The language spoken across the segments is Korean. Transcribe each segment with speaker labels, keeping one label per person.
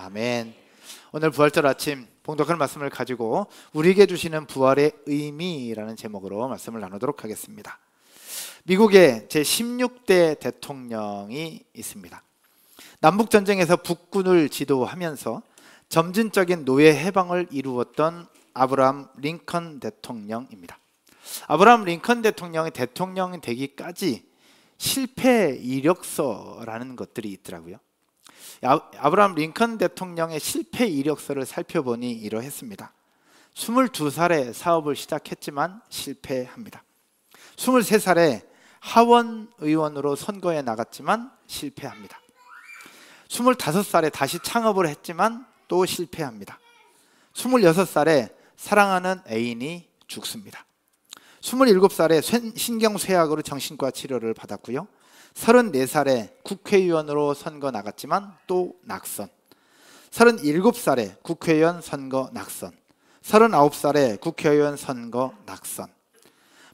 Speaker 1: 아멘. 오늘 부활절 아침 봉독할 말씀을 가지고 우리에게 주시는 부활의 의미라는 제목으로 말씀을 나누도록 하겠습니다. 미국의 제16대 대통령이 있습니다. 남북전쟁에서 북군을 지도하면서 점진적인 노예 해방을 이루었던 아브라함 링컨 대통령입니다. 아브라함 링컨 대통령이 대통령이 되기까지 실패 이력서라는 것들이 있더라고요. 아브라함 링컨 대통령의 실패 이력서를 살펴보니 이러했습니다. 22살에 사업을 시작했지만 실패합니다. 23살에 하원 의원으로 선거에 나갔지만 실패합니다. 25살에 다시 창업을 했지만 또 실패합니다. 26살에 사랑하는 애인이 죽습니다. 27살에 신경쇠약으로 정신과 치료를 받았고요. 34살에 국회의원으로 선거 나갔지만 또 낙선. 37살에 국회의원 선거 낙선. 39살에 국회의원 선거 낙선.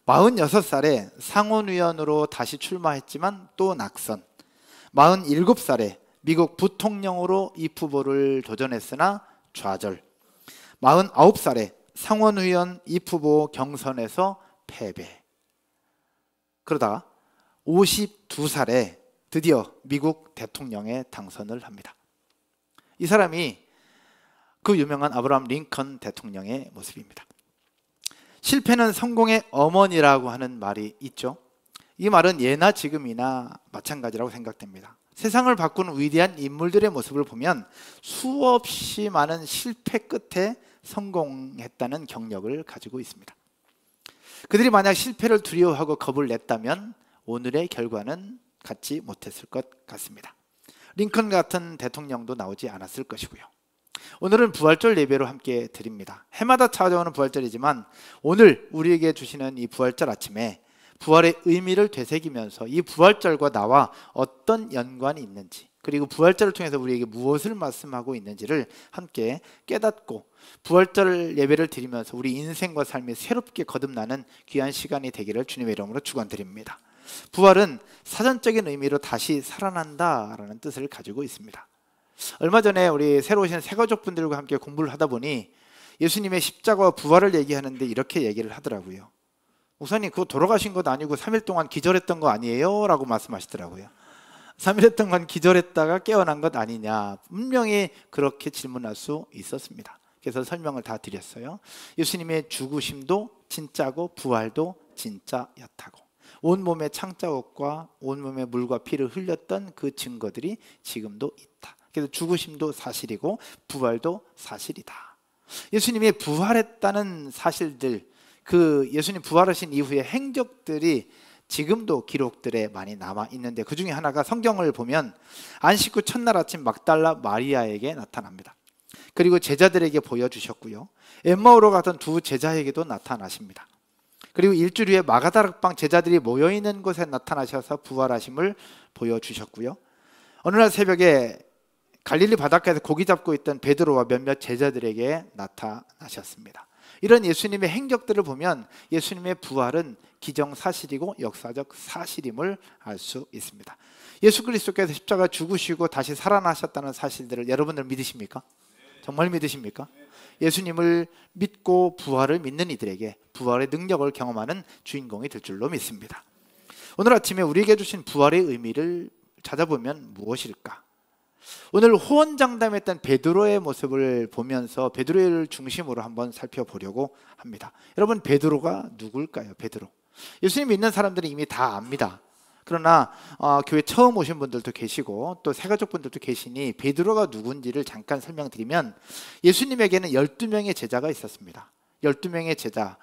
Speaker 1: 46살에 상원의원으로 다시 출마했지만 또 낙선. 47살에 미국 부통령으로 입후보를 도전했으나 좌절. 49살에 상원의원 입후보 경선에서 패배. 그러다가 52살에 드디어 미국 대통령에 당선을 합니다. 이 사람이 그 유명한 아브라함 링컨 대통령의 모습입니다. 실패는 성공의 어머니라고 하는 말이 있죠. 이 말은 예나 지금이나 마찬가지라고 생각됩니다. 세상을 바꾸는 위대한 인물들의 모습을 보면 수없이 많은 실패 끝에 성공했다는 경력을 가지고 있습니다. 그들이 만약 실패를 두려워하고 겁을 냈다면 오늘의 결과는 갖지 못했을 것 같습니다. 링컨 같은 대통령도 나오지 않았을 것이고요. 오늘은 부활절 예배로 함께 드립니다. 해마다 찾아오는 부활절이지만 오늘 우리에게 주시는 이 부활절 아침에 부활의 의미를 되새기면서 이 부활절과 나와 어떤 연관이 있는지, 그리고 부활절을 통해서 우리에게 무엇을 말씀하고 있는지를 함께 깨닫고 부활절 예배를 드리면서 우리 인생과 삶이 새롭게 거듭나는 귀한 시간이 되기를 주님의 이름으로 축원드립니다. 부활은 사전적인 의미로 다시 살아난다라는 뜻을 가지고 있습니다. 얼마 전에 우리 새로 오신 새가족분들과 함께 공부를 하다 보니 예수님의 십자가와 부활을 얘기하는데 이렇게 얘기를 하더라고요. 목사님, 그거 돌아가신 것 아니고 3일 동안 기절했던 거 아니에요? 라고 말씀하시더라고요. 3일 동안 기절했다가 깨어난 것 아니냐, 분명히 그렇게 질문할 수 있었습니다. 그래서 설명을 다 드렸어요. 예수님의 죽으심도 진짜고 부활도 진짜였다고. 온몸에 창자국과 온몸에 물과 피를 흘렸던 그 증거들이 지금도 있다. 그래서 죽으심도 사실이고 부활도 사실이다. 예수님이 부활했다는 사실들, 그 예수님 부활하신 이후의 행적들이 지금도 기록들에 많이 남아 있는데, 그 중에 하나가 성경을 보면 안식 후 첫날 아침 막달라 마리아에게 나타납니다. 그리고 제자들에게 보여주셨고요. 엠마오로 가던 두 제자에게도 나타나십니다. 그리고 일주일 후에 마가다락방 제자들이 모여있는 곳에 나타나셔서 부활하심을 보여주셨고요. 어느 날 새벽에 갈릴리 바닷가에서 고기 잡고 있던 베드로와 몇몇 제자들에게 나타나셨습니다. 이런 예수님의 행적들을 보면 예수님의 부활은 기정사실이고 역사적 사실임을 알 수 있습니다. 예수 그리스도께서 십자가 죽으시고 다시 살아나셨다는 사실들을 여러분들 믿으십니까? 정말 믿으십니까? 예수님을 믿고 부활을 믿는 이들에게 부활의 능력을 경험하는 주인공이 될 줄로 믿습니다. 오늘 아침에 우리에게 주신 부활의 의미를 찾아보면 무엇일까? 오늘 호언장담했던 베드로의 모습을 보면서 베드로를 중심으로 한번 살펴보려고 합니다. 여러분, 베드로가 누굴까요? 베드로. 예수님 믿는 사람들은 이미 다 압니다. 그러나 교회 처음 오신 분들도 계시고 또 새가족분들도 계시니 베드로가 누군지를 잠깐 설명드리면, 예수님에게는 12명의 제자가 있었습니다. 12명의 제자,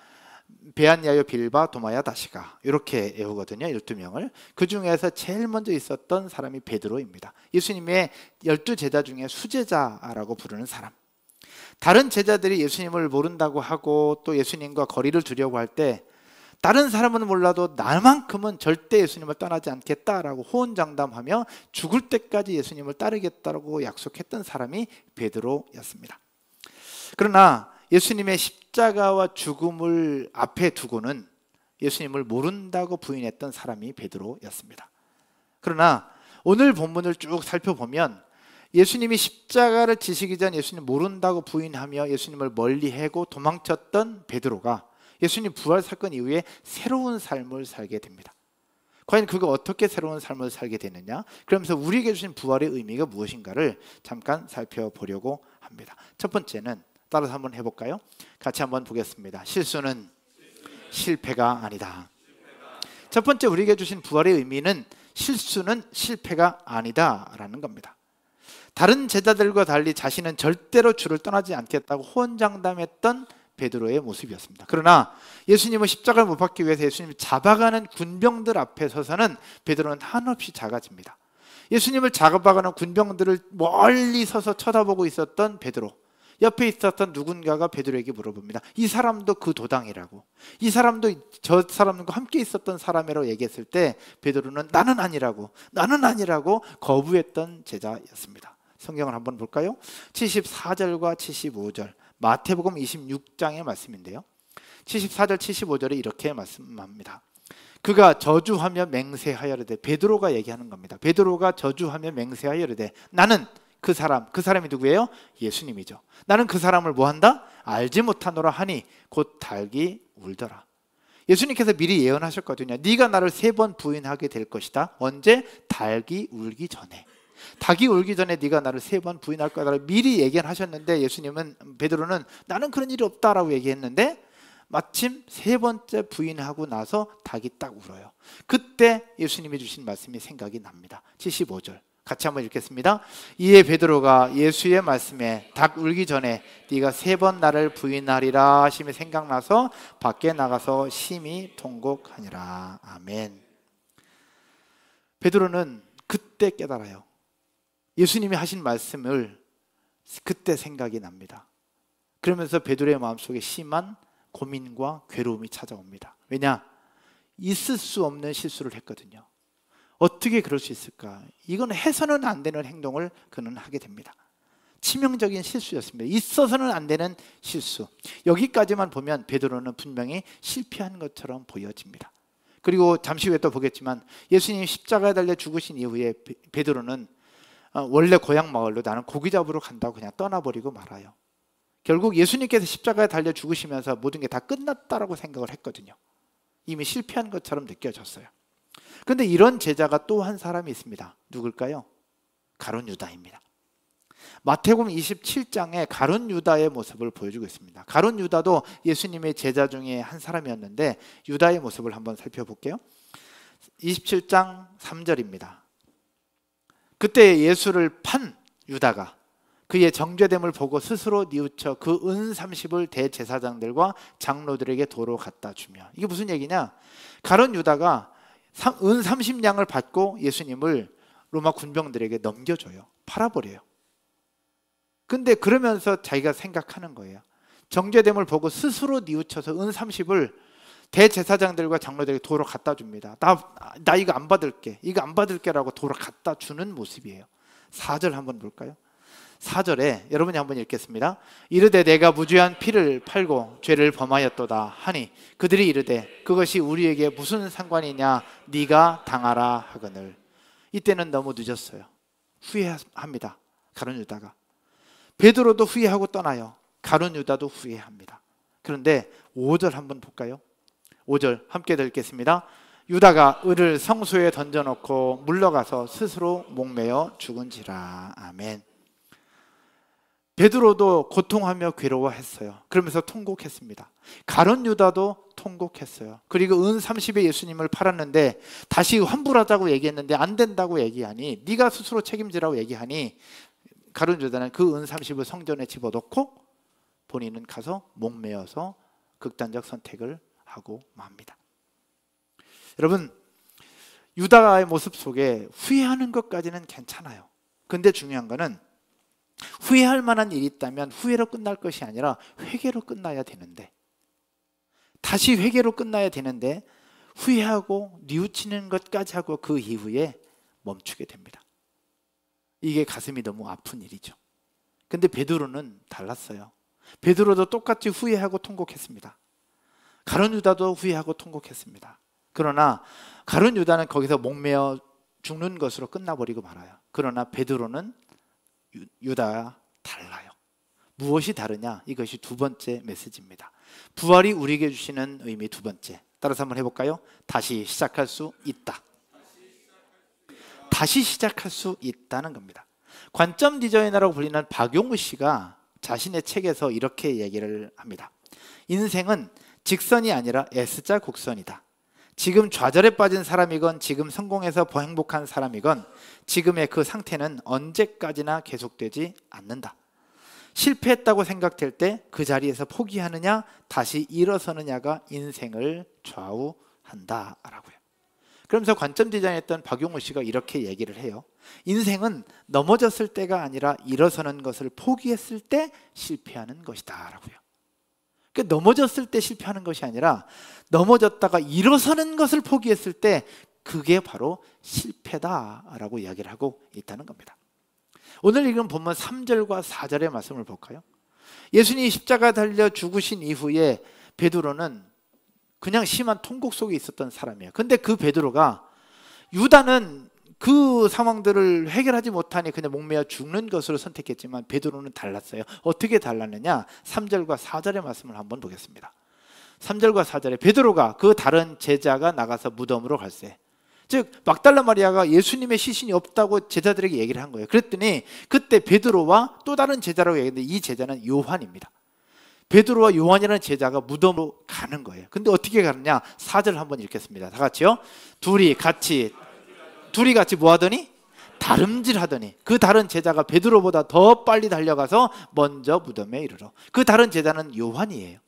Speaker 1: 베안야요, 빌바, 도마야, 다시가, 이렇게 외우거든요. 12명을. 그 중에서 제일 먼저 있었던 사람이 베드로입니다. 예수님의 12제자 중에 수제자라고 부르는 사람. 다른 제자들이 예수님을 모른다고 하고 또 예수님과 거리를 두려고 할 때 다른 사람은 몰라도 나만큼은 절대 예수님을 떠나지 않겠다라고 호언장담하며 죽을 때까지 예수님을 따르겠다고 약속했던 사람이 베드로였습니다. 그러나 예수님의 십자가와 죽음을 앞에 두고는 예수님을 모른다고 부인했던 사람이 베드로였습니다. 그러나 오늘 본문을 쭉 살펴보면 예수님이 십자가를 지시기 전 예수님 모른다고 부인하며 예수님을 멀리하고 도망쳤던 베드로가 예수님 부활 사건 이후에 새로운 삶을 살게 됩니다. 과연 그가 어떻게 새로운 삶을 살게 되느냐? 그러면서 우리에게 주신 부활의 의미가 무엇인가를 잠깐 살펴보려고 합니다. 첫 번째는 따라서 한번 해볼까요? 같이 한번 보겠습니다. 실수는 실패가 아니다. 첫 번째 우리에게 주신 부활의 의미는 실수는 실패가 아니다라는 겁니다. 다른 제자들과 달리 자신은 절대로 주를 떠나지 않겠다고 호언장담했던 베드로의 모습이었습니다. 그러나 예수님은 십자가를 못 박기 위해서 예수님을 잡아가는 군병들 앞에 서서는 베드로는 한없이 작아집니다. 예수님을 잡아가는 군병들을 멀리 서서 쳐다보고 있었던 베드로, 옆에 있었던 누군가가 베드로에게 물어봅니다. 이 사람도 그 도당이라고, 이 사람도 저 사람과 함께 있었던 사람이라고 얘기했을 때 베드로는 나는 아니라고 거부했던 제자였습니다. 성경을 한번 볼까요? 74절과 75절 마태복음 26장의 말씀인데요, 74절 75절에 이렇게 말씀합니다. 그가 저주하며 맹세하여 이르되, 베드로가 얘기하는 겁니다. 베드로가 저주하며 맹세하여 이르되 나는 그 사람이 누구예요? 예수님이죠. 나는 그 사람을 뭐한다? 알지 못하노라 하니 곧 닭이 울더라. 예수님께서 미리 예언하셨거든요. 네가 나를 3번 부인하게 될 것이다. 언제? 닭이 울기 전에. 닭이 울기 전에 네가 나를 3번 부인할 거다 미리 예견하셨는데, 예수님은 베드로는 나는 그런 일이 없다라고 얘기했는데 마침 3번째 부인하고 나서 닭이 딱 울어요. 그때 예수님이 주신 말씀이 생각이 납니다. 75절 같이 한번 읽겠습니다. 이에 베드로가 예수의 말씀에 닭 울기 전에 네가 3번 나를 부인하리라 하심이 생각나서 밖에 나가서 심히 통곡하니라. 아멘. 베드로는 그때 깨달아요. 예수님이 하신 말씀을 그때 생각이 납니다. 그러면서 베드로의 마음속에 심한 고민과 괴로움이 찾아옵니다. 왜냐? 있을 수 없는 실수를 했거든요. 어떻게 그럴 수 있을까? 이건 해서는 안 되는 행동을 그는 하게 됩니다. 치명적인 실수였습니다. 있어서는 안 되는 실수. 여기까지만 보면 베드로는 분명히 실패한 것처럼 보여집니다. 그리고 잠시 후에 또 보겠지만 예수님이 십자가에 달려 죽으신 이후에 베드로는 원래 고향 마을로 나는 고기 잡으러 간다고 그냥 떠나버리고 말아요. 결국 예수님께서 십자가에 달려 죽으시면서 모든 게 다 끝났다라고 생각을 했거든요. 이미 실패한 것처럼 느껴졌어요. 그런데 이런 제자가 또 한 사람이 있습니다. 누굴까요? 가룟 유다입니다. 마태복음 27장에 가룟 유다의 모습을 보여주고 있습니다. 가룟 유다도 예수님의 제자 중에 한 사람이었는데 유다의 모습을 한번 살펴볼게요. 27장 3절입니다. 그때 예수를 판 유다가 그의 정죄됨을 보고 스스로 뉘우쳐 그 은 30을 대제사장들과 장로들에게 도로 갖다 주며. 이게 무슨 얘기냐? 가룟 유다가 은 30냥을 받고 예수님을 로마 군병들에게 넘겨줘요. 팔아버려요. 근데 그러면서 자기가 생각하는 거예요. 정죄됨을 보고 스스로 뉘우쳐서 은 30을 대제사장들과 장로들에게 도로 갖다 줍니다. 나 이거 안 받을게 라고 도로 갖다 주는 모습이에요. 4절 한번 볼까요? 4절에 여러분이 한번 읽겠습니다. 이르되 내가 무죄한 피를 팔고 죄를 범하였도다 하니 그들이 이르되 그것이 우리에게 무슨 상관이냐, 네가 당하라 하거늘. 이때는 너무 늦었어요. 후회합니다. 가룟 유다가. 베드로도 후회하고 떠나요. 가룟 유다도 후회합니다. 그런데 5절 한번 볼까요? 5절 함께 읽겠습니다. 유다가 을을 성소에 던져놓고 물러가서 스스로 목매어 죽은지라. 아멘. 베드로도 고통하며 괴로워했어요. 그러면서 통곡했습니다. 가룟 유다도 통곡했어요. 그리고 은 30에 예수님을 팔았는데 다시 환불하자고 얘기했는데 안 된다고 얘기하니, 네가 스스로 책임지라고 얘기하니 가룟 유다는 그 은 30을 성전에 집어넣고 본인은 가서 목매어서 극단적 선택을 하고 맙니다. 여러분, 유다의 모습 속에 후회하는 것까지는 괜찮아요. 근데 중요한 거는 후회할 만한 일이 있다면 후회로 끝날 것이 아니라 회개로 끝나야 되는데, 다시 회개로 끝나야 되는데 후회하고 뉘우치는 것까지 하고 그 이후에 멈추게 됩니다. 이게 가슴이 너무 아픈 일이죠. 근데 베드로는 달랐어요. 베드로도 똑같이 후회하고 통곡했습니다. 가룟 유다도 후회하고 통곡했습니다. 그러나 가룟 유다는 거기서 목매어 죽는 것으로 끝나버리고 말아요. 그러나 베드로는 유다 달라요. 무엇이 다르냐? 이것이 두 번째 메시지입니다. 부활이 우리에게 주시는 의미 두 번째. 따라서 한번 해볼까요? 다시 시작할 수 있다. 다시 시작할 수 있다는 겁니다. 관점 디자이너라고 불리는 박용우 씨가 자신의 책에서 이렇게 얘기를 합니다. 인생은 직선이 아니라 S자 곡선이다. 지금 좌절에 빠진 사람이건 지금 성공해서 행복한 사람이건 지금의 그 상태는 언제까지나 계속되지 않는다. 실패했다고 생각될 때 그 자리에서 포기하느냐 다시 일어서느냐가 인생을 좌우한다라고요. 그러면서 관점 디자인했던 박용우 씨가 이렇게 얘기를 해요. 인생은 넘어졌을 때가 아니라 일어서는 것을 포기했을 때 실패하는 것이다 라고요. 그러니까 넘어졌을 때 실패하는 것이 아니라 넘어졌다가 일어서는 것을 포기했을 때 그게 바로 실패다라고 이야기를 하고 있다는 겁니다. 오늘 읽은 본문 3절과 4절의 말씀을 볼까요? 예수님이 십자가 달려 죽으신 이후에 베드로는 그냥 심한 통곡 속에 있었던 사람이에요. 근데 그 베드로가 유다는 그 상황들을 해결하지 못하니 그냥 목매어 죽는 것으로 선택했지만 베드로는 달랐어요. 어떻게 달랐느냐? 3절과 4절의 말씀을 한번 보겠습니다. 3절과 4절에 베드로가 그 다른 제자가 나가서 무덤으로 갈새. 즉 막달라 마리아가 예수님의 시신이 없다고 제자들에게 얘기를 한 거예요. 그랬더니 그때 베드로와 또 다른 제자라고 얘기했는데 이 제자는 요한입니다. 베드로와 요한이라는 제자가 무덤으로 가는 거예요. 근데 어떻게 가느냐? 4절 한번 읽겠습니다. 다 같이요. 둘이 같이 뭐 하더니? 다름질하더니 그 다른 제자가 베드로보다 더 빨리 달려가서 먼저 무덤에 이르러. 그 다른 제자는 요한이에요.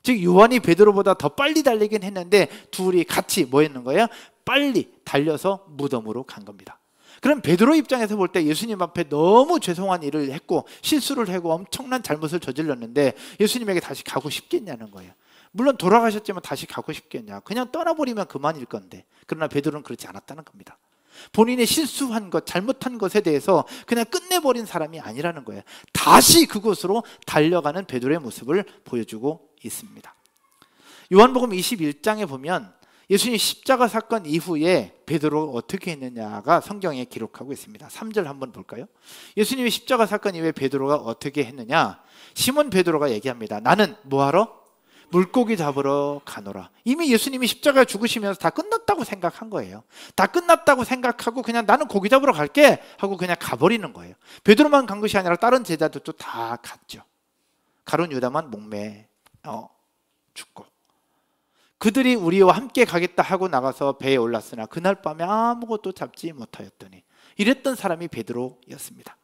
Speaker 1: 즉 요한이 베드로보다 더 빨리 달리긴 했는데 둘이 같이 뭐 했는 거예요? 빨리 달려서 무덤으로 간 겁니다. 그럼 베드로 입장에서 볼 때 예수님 앞에 너무 죄송한 일을 했고 실수를 하고 엄청난 잘못을 저질렀는데 예수님에게 다시 가고 싶겠냐는 거예요. 물론 돌아가셨지만 다시 가고 싶겠냐? 그냥 떠나버리면 그만일 건데. 그러나 베드로는 그렇지 않았다는 겁니다. 본인의 실수한 것, 잘못한 것에 대해서 그냥 끝내버린 사람이 아니라는 거예요. 다시 그곳으로 달려가는 베드로의 모습을 보여주고 있습니다. 요한복음 21장에 보면 예수님 십자가 사건 이후에 베드로가 어떻게 했느냐가 성경에 기록하고 있습니다. 3절 한번 볼까요? 예수님이 십자가 사건 이후에 베드로가 어떻게 했느냐? 시몬 베드로가 얘기합니다. 나는 뭐하러? 물고기 잡으러 가노라. 이미 예수님이 십자가에 죽으시면서 다 끝났다고 생각한 거예요. 다 끝났다고 생각하고 그냥 나는 고기 잡으러 갈게 하고 그냥 가버리는 거예요. 베드로만 간 것이 아니라 다른 제자들도 다 갔죠. 가룟 유다만 목매어 죽고 그들이 우리와 함께 가겠다 하고 나가서 배에 올랐으나 그날 밤에 아무것도 잡지 못하였더니 이랬던 사람이 베드로였습니다.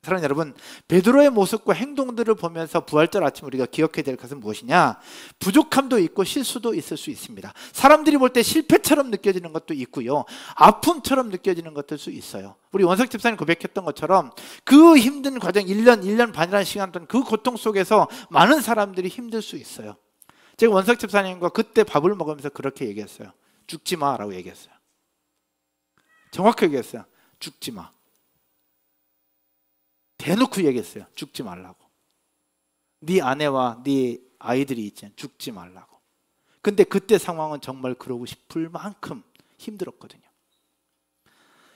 Speaker 1: 사랑하는 여러분, 베드로의 모습과 행동들을 보면서 부활절 아침 우리가 기억해야 될 것은 무엇이냐? 부족함도 있고 실수도 있을 수 있습니다. 사람들이 볼 때 실패처럼 느껴지는 것도 있고요, 아픔처럼 느껴지는 것일 수 있어요. 우리 원석 집사님 고백했던 것처럼 그 힘든 과정 1년 반이라는 시간 동안 그 고통 속에서 많은 사람들이 힘들 수 있어요. 제가 원석 집사님과 그때 밥을 먹으면서 그렇게 얘기했어요. 죽지 마라고 얘기했어요. 정확하게 얘기했어요. 죽지 마. 대놓고 얘기했어요. 죽지 말라고. 네 아내와 네 아이들이 있잖아. 죽지 말라고. 근데 그때 상황은 정말 그러고 싶을 만큼 힘들었거든요.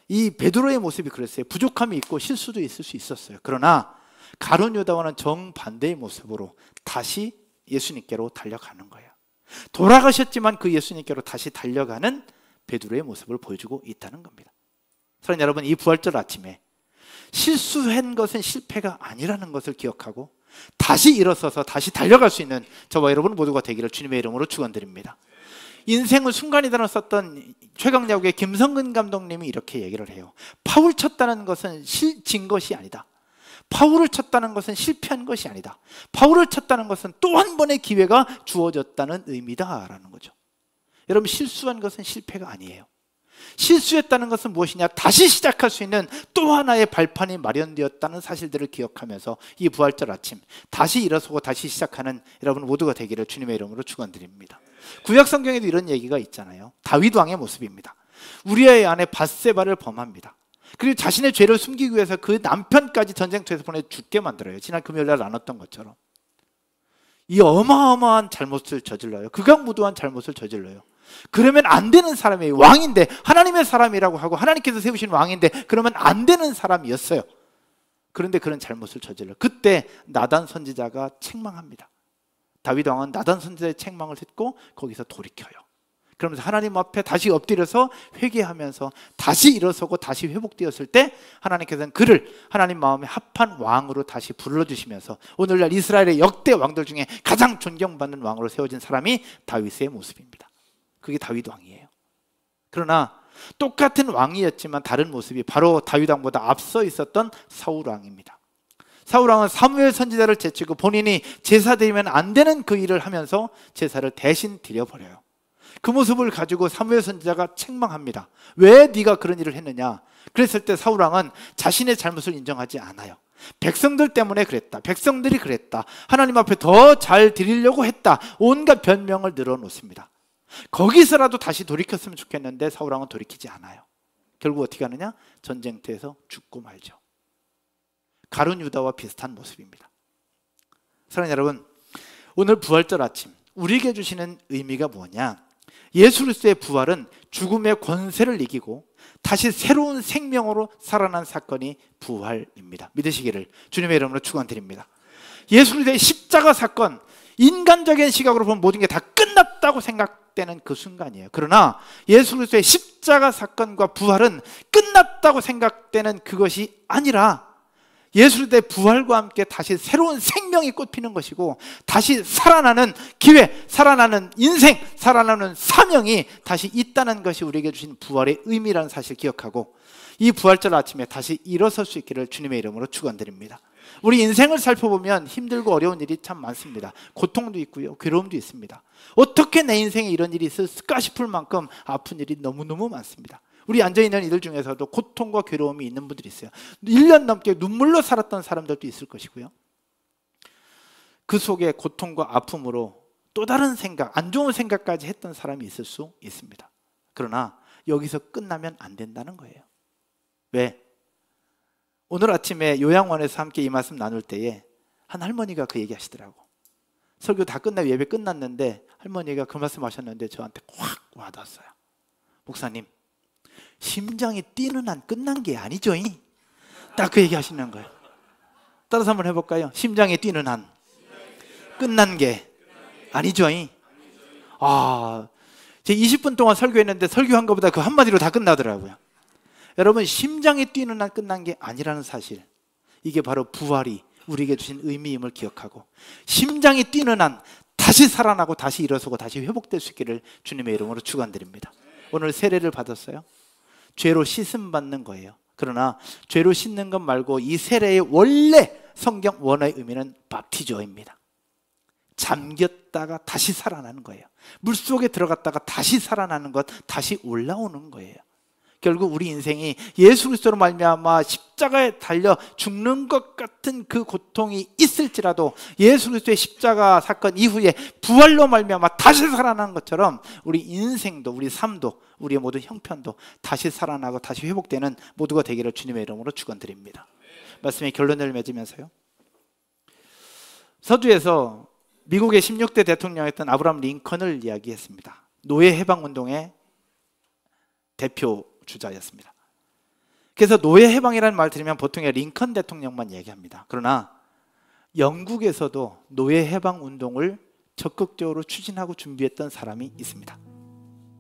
Speaker 1: 이 베드로의 모습이 그랬어요. 부족함이 있고 실수도 있을 수 있었어요. 그러나 가룟 유다와는 정반대의 모습으로 다시 예수님께로 달려가는 거예요. 돌아가셨지만 그 예수님께로 다시 달려가는 베드로의 모습을 보여주고 있다는 겁니다. 사랑하는 여러분, 이 부활절 아침에 실수한 것은 실패가 아니라는 것을 기억하고 다시 일어서서 다시 달려갈 수 있는 저와 여러분 모두가 되기를 주님의 이름으로 축원드립니다. 인생은 순간이단을 썼던 최강야구의 김성근 감독님이 이렇게 얘기를 해요. 파울 쳤다는 것은 진 것이 아니다. 파울을 쳤다는 것은 실패한 것이 아니다. 파울을 쳤다는 것은 또 한 번의 기회가 주어졌다는 의미다라는 거죠. 여러분, 실수한 것은 실패가 아니에요. 실수했다는 것은 무엇이냐? 다시 시작할 수 있는 또 하나의 발판이 마련되었다는 사실들을 기억하면서 이 부활절 아침 다시 일어서고 다시 시작하는 여러분 모두가 되기를 주님의 이름으로 축원드립니다. 구약 성경에도 이런 얘기가 있잖아요. 다윗 왕의 모습입니다. 우리아의 아내 밧세바를 범합니다. 그리고 자신의 죄를 숨기기 위해서 그 남편까지 전쟁터에서 보내 죽게 만들어요. 지난 금요일날 나눴던 것처럼 이 어마어마한 잘못을 저질러요. 극악무도한 잘못을 저질러요. 그러면 안 되는 사람이에요. 왕인데, 하나님의 사람이라고 하고 하나님께서 세우신 왕인데 그러면 안 되는 사람이었어요. 그런데 그런 잘못을 저질러. 그때 나단 선지자가 책망합니다. 다윗 왕은 나단 선지자의 책망을 듣고 거기서 돌이켜요. 그러면서 하나님 앞에 다시 엎드려서 회개하면서 다시 일어서고 다시 회복되었을 때 하나님께서는 그를 하나님 마음에 합한 왕으로 다시 불러주시면서 오늘날 이스라엘의 역대 왕들 중에 가장 존경받는 왕으로 세워진 사람이 다윗의 모습입니다. 그게 다윗 왕이에요. 그러나 똑같은 왕이었지만 다른 모습이 바로 다윗 왕보다 앞서 있었던 사울 왕입니다. 사울 왕은 사무엘 선지자를 제치고 본인이 제사 드리면 안 되는 그 일을 하면서 제사를 대신 드려버려요. 그 모습을 가지고 사무엘 선지자가 책망합니다. 왜 네가 그런 일을 했느냐? 그랬을 때 사울 왕은 자신의 잘못을 인정하지 않아요. 백성들 때문에 그랬다. 백성들이 그랬다. 하나님 앞에 더 잘 드리려고 했다. 온갖 변명을 늘어놓습니다. 거기서라도 다시 돌이켰으면 좋겠는데 사울 왕은 돌이키지 않아요. 결국 어떻게 하느냐? 전쟁터에서 죽고 말죠. 가룟 유다와 비슷한 모습입니다. 사랑하는 여러분, 오늘 부활절 아침 우리에게 주시는 의미가 뭐냐? 예수 그리스도의 부활은 죽음의 권세를 이기고 다시 새로운 생명으로 살아난 사건이 부활입니다. 믿으시기를 주님의 이름으로 축원드립니다. 예수 그리스도의 십자가 사건, 인간적인 시각으로 보면 모든 게 다 끝났다고 생각되는 그 순간이에요. 그러나 예수 그리스도의 십자가 사건과 부활은 끝났다고 생각되는 그것이 아니라 예수 그리스도의 부활과 함께 다시 새로운 생명이 꽃피는 것이고 다시 살아나는 기회, 살아나는 인생, 살아나는 사명이 다시 있다는 것이 우리에게 주신 부활의 의미라는 사실을 기억하고 이 부활절 아침에 다시 일어설 수 있기를 주님의 이름으로 축원드립니다. 우리 인생을 살펴보면 힘들고 어려운 일이 참 많습니다. 고통도 있고요, 괴로움도 있습니다. 어떻게 내 인생에 이런 일이 있을까 싶을 만큼 아픈 일이 너무너무 많습니다. 우리 앉아있는 이들 중에서도 고통과 괴로움이 있는 분들이 있어요. 1년 넘게 눈물로 살았던 사람들도 있을 것이고요. 그 속에 고통과 아픔으로 또 다른 생각, 안 좋은 생각까지 했던 사람이 있을 수 있습니다. 그러나 여기서 끝나면 안 된다는 거예요. 왜? 오늘 아침에 요양원에서 함께 이 말씀 나눌 때에 한 할머니가 그 얘기 하시더라고. 설교 다 끝나고 예배 끝났는데 할머니가 그 말씀 하셨는데 저한테 확 와닿았어요. 목사님, 심장이 뛰는 한 끝난 게 아니죠? 딱 그 얘기 하시는 거예요. 따라서 한번 해볼까요? 심장이 뛰는 한 끝난 게 아니죠? 제 20분 동안 설교했는데 설교한 것보다 그 한마디로 다 끝나더라고요. 여러분, 심장이 뛰는 한 끝난 게 아니라는 사실, 이게 바로 부활이 우리에게 주신 의미임을 기억하고 심장이 뛰는 한 다시 살아나고 다시 일어서고 다시 회복될 수 있기를 주님의 이름으로 축원드립니다. 오늘 세례를 받았어요? 죄로 씻음 받는 거예요. 그러나 죄로 씻는 것 말고 이 세례의 원래 성경 원어의 의미는 밥티조입니다. 잠겼다가 다시 살아나는 거예요. 물속에 들어갔다가 다시 살아나는 것, 다시 올라오는 거예요. 결국 우리 인생이 예수 그리스도로 말미암아 십자가에 달려 죽는 것 같은 그 고통이 있을지라도 예수 그리스도의 십자가 사건 이후에 부활로 말미암아 다시 살아나는 것처럼 우리 인생도, 우리 삶도, 우리의 모든 형편도 다시 살아나고 다시 회복되는 모두가 되기를 주님의 이름으로 축원드립니다. 말씀의 결론을 맺으면서요, 서두에서 미국의 16대 대통령이었던 아브라함 링컨을 이야기했습니다. 노예 해방 운동의 대표 주자였습니다. 그래서 노예 해방이라는 말 들으면 보통 링컨 대통령만 얘기합니다. 그러나 영국에서도 노예 해방 운동을 적극적으로 추진하고 준비했던 사람이 있습니다.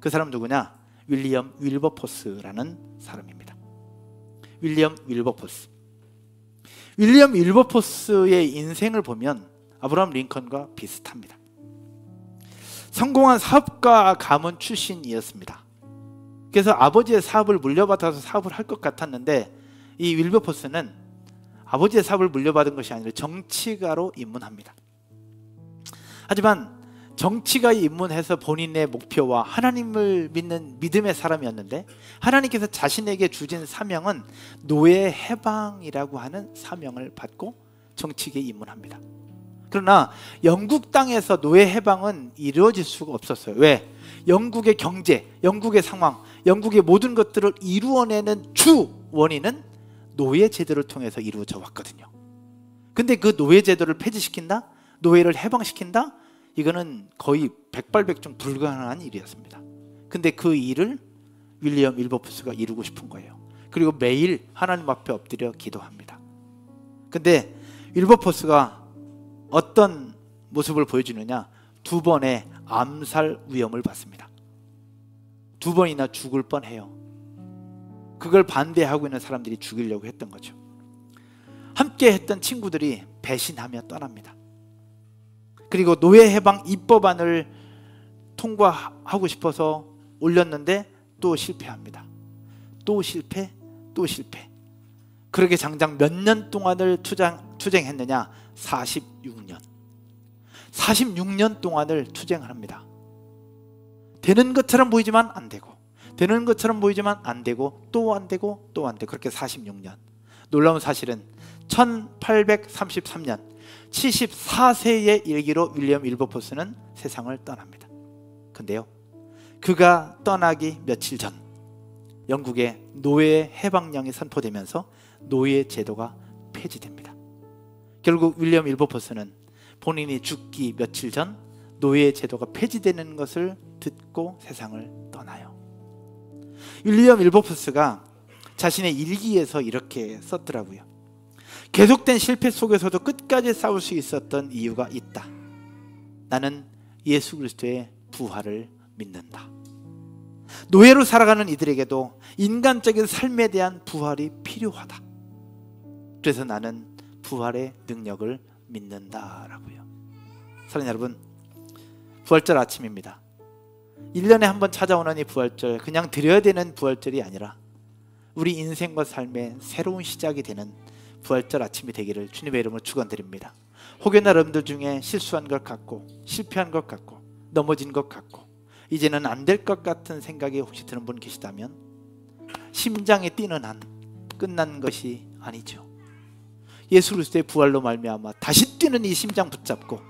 Speaker 1: 그 사람 누구냐? 윌리엄 윌버포스라는 사람입니다. 윌리엄 윌버포스. 윌리엄 윌버포스의 인생을 보면 아브라함 링컨과 비슷합니다. 성공한 사업가 가문 출신이었습니다. 그래서 아버지의 사업을 물려받아서 사업을 할 것 같았는데 이 윌버포스는 아버지의 사업을 물려받은 것이 아니라 정치가로 입문합니다. 하지만 정치가에 입문해서 본인의 목표와 하나님을 믿는 믿음의 사람이었는데 하나님께서 자신에게 주신 사명은 노예 해방이라고 하는 사명을 받고 정치계에 입문합니다. 그러나 영국 땅에서 노예 해방은 이루어질 수가 없었어요. 왜? 영국의 경제, 영국의 상황, 영국의 모든 것들을 이루어내는 주 원인은 노예 제도를 통해서 이루어져 왔거든요. 근데 그 노예 제도를 폐지시킨다? 노예를 해방시킨다? 이거는 거의 백발백중 불가능한 일이었습니다. 근데 그 일을 윌리엄 윌버포스가 이루고 싶은 거예요. 그리고 매일 하나님 앞에 엎드려 기도합니다. 근데 윌버포스가 어떤 모습을 보여주느냐? 2번의 암살 위험을 받습니다. 2번이나 죽을 뻔해요. 그걸 반대하고 있는 사람들이 죽이려고 했던 거죠. 함께 했던 친구들이 배신하며 떠납니다. 그리고 노예 해방 입법안을 통과하고 싶어서 올렸는데 또 실패합니다. 또 실패, 또 실패. 그렇게 장장 몇 년 동안을 투쟁했느냐? 46년. 46년 동안을 투쟁을 합니다. 되는 것처럼 보이지만 안 되고, 되는 것처럼 보이지만 안 되고, 또 안 되고, 또 안 되고, 그렇게 46년. 놀라운 사실은 1833년 74세의 일기로 윌리엄 윌버포스는 세상을 떠납니다. 근데요, 그가 떠나기 며칠 전 영국의 노예 해방령이 선포되면서 노예 제도가 폐지됩니다. 결국 윌리엄 윌버포스는 본인이 죽기 며칠 전 노예 제도가 폐지되는 것을 듣고 세상을 떠나요. 윌리엄 윌버포스가 자신의 일기에서 이렇게 썼더라고요. 계속된 실패 속에서도 끝까지 싸울 수 있었던 이유가 있다. 나는 예수 그리스도의 부활을 믿는다. 노예로 살아가는 이들에게도 인간적인 삶에 대한 부활이 필요하다. 그래서 나는 부활의 능력을 믿는다라고요. 사랑하는 여러분, 부활절 아침입니다. 1년에 한 번 찾아오는 이 부활절, 그냥 드려야 되는 부활절이 아니라 우리 인생과 삶의 새로운 시작이 되는 부활절 아침이 되기를 주님의 이름으로 축원드립니다. 혹여나 여러분들 중에 실수한 것 같고, 실패한 것 같고, 넘어진 것 같고, 이제는 안 될 것 같은 생각이 혹시 드는 분 계시다면 심장이 뛰는 한 끝난 것이 아니죠. 예수 그리스도의 부활로 말미암아 다시 뛰는 이 심장 붙잡고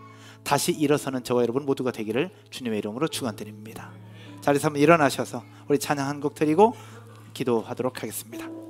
Speaker 1: 다시 일어서는 저와 여러분 모두가 되기를 주님의 이름으로 축원드립니다. 자리에서 한번 일어나셔서 우리 찬양 한 곡 드리고 기도하도록 하겠습니다.